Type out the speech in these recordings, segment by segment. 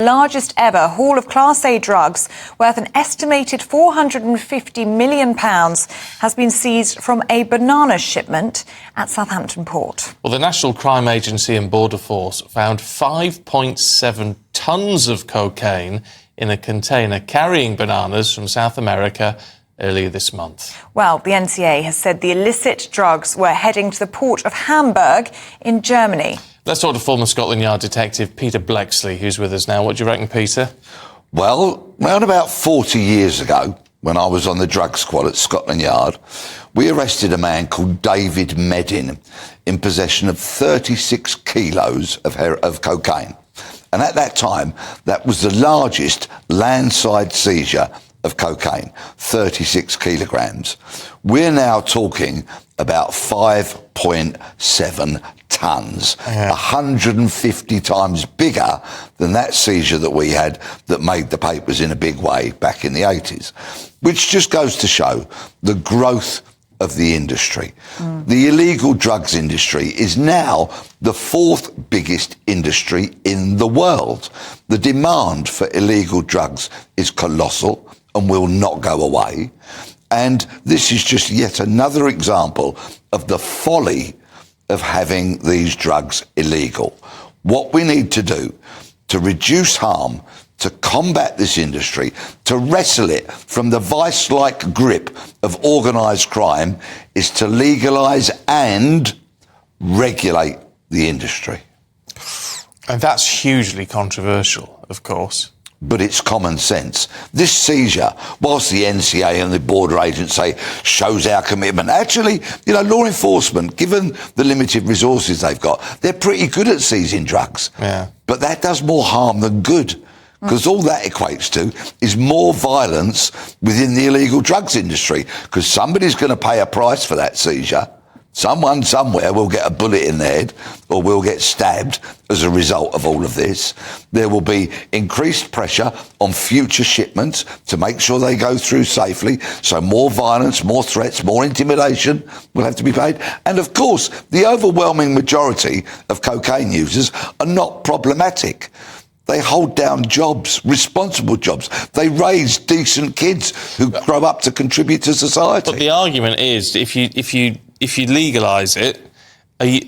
Largest ever haul of Class A drugs worth an estimated £450 million has been seized from a banana shipment at Southampton Port. Well, the National Crime Agency and Border Force found 5.7 tonnes of cocaine in a container carrying bananas from South America earlier this month. Well, the NCA has said the illicit drugs were heading to the port of Hamburg in Germany. Let's talk to former Scotland Yard detective Peter Bleksley, who's with us now. What do you reckon, Peter? Well, around about 40 years ago, when I was on the drug squad at Scotland Yard, we arrested a man called David Medin in possession of 36 kilos of cocaine. And at that time, that was the largest landside seizure of cocaine, 36 kilograms. We're now talking about 5.7 tonnes, 150 times bigger than that seizure that we had that made the papers in a big way back in the 80s, which just goes to show the growth of the industry. The illegal drugs industry is now the fourth biggest industry in the world. The demand for illegal drugs is colossal and will not go away. And this is just yet another example of the folly of having these drugs illegal. What we need to do to reduce harm, to combat this industry, to wrestle it from the vice-like grip of organised crime, is to legalise and regulate the industry. And that's hugely controversial, of course. But it's common sense. This seizure, whilst the NCA and the border agents say shows our commitment, actually, you know, law enforcement, given the limited resources they've got, they're pretty good at seizing drugs. Yeah. But that does more harm than good, because all that equates to is more violence within the illegal drugs industry, because somebody's going to pay a price for that seizure. Someone somewhere will get a bullet in the head or will get stabbed as a result of all of this. There will be increased pressure on future shipments to make sure they go through safely. So more violence, more threats, more intimidation will have to be paid. And of course, the overwhelming majority of cocaine users are not problematic. They hold down jobs, responsible jobs. They raise decent kids who grow up to contribute to society. But the argument is, if you legalise it, are you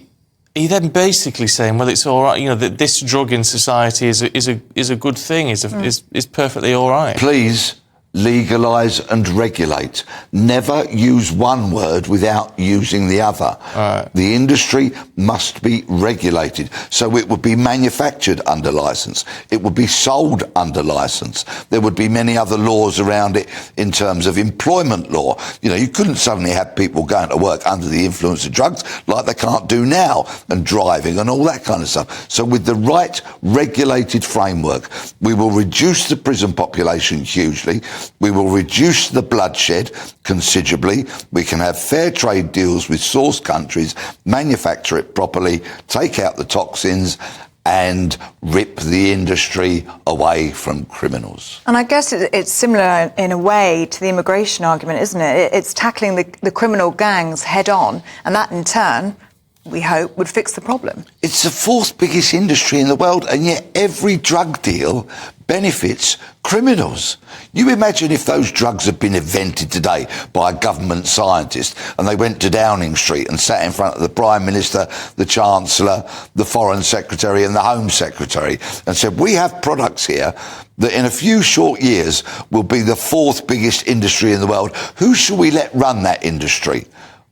then basically saying, well, it's all right, you know, that this drug in society is a good thing, is perfectly all right? Please legalise and regulate. Never use one word without using the other. Right. The industry must be regulated. So it would be manufactured under licence. It would be sold under licence. There would be many other laws around it in terms of employment law. You know, you couldn't suddenly have people going to work under the influence of drugs like they can't do now, and driving and all that kind of stuff. So with the right regulated framework, we will reduce the prison population hugely. We will reduce the bloodshed considerably. We can have fair trade deals with source countries, manufacture it properly, take out the toxins and rip the industry away from criminals. And I guess it's similar in a way to the immigration argument, isn't it? It's tackling the criminal gangs head on, and that in turn, we hope, would fix the problem. It's the fourth biggest industry in the world, and yet every drug deal benefits criminals. You imagine if those drugs had been invented today by a government scientist and they went to Downing Street and sat in front of the Prime Minister, the Chancellor, the Foreign Secretary and the Home Secretary and said, we have products here that in a few short years will be the fourth biggest industry in the world. Who shall we let run that industry?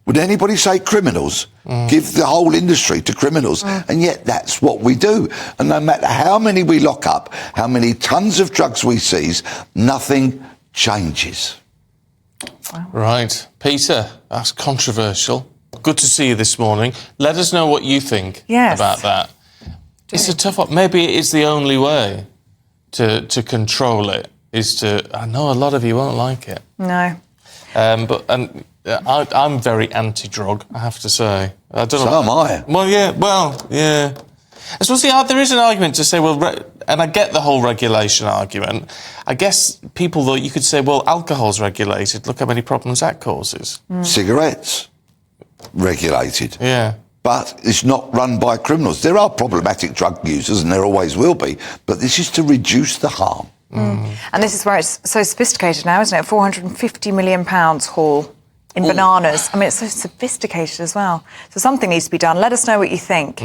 Would anybody say criminals? Give the whole industry to criminals. And yet that's what we do. And no matter how many we lock up, how many tons of drugs we seize, nothing changes. Wow. Right. Peter, that's controversial. Good to see you this morning. Let us know what you think about that. It's a tough one. Maybe it is the only way to control it, is to... I know a lot of you won't like it. No. I'm very anti-drug, I have to say. I don't know. So am I. Well, yeah. I suppose there is an argument to say, well, and I get the whole regulation argument. I guess people, though, you could say, well, alcohol's regulated. Look how many problems that causes. Cigarettes, regulated. Yeah. but it's not run by criminals. There are problematic drug users, and there always will be, but this is to reduce the harm. And this is where it's so sophisticated now, isn't it? £450 million haul in bananas. I mean, it's so sophisticated as well. So something needs to be done. Let us know what you think.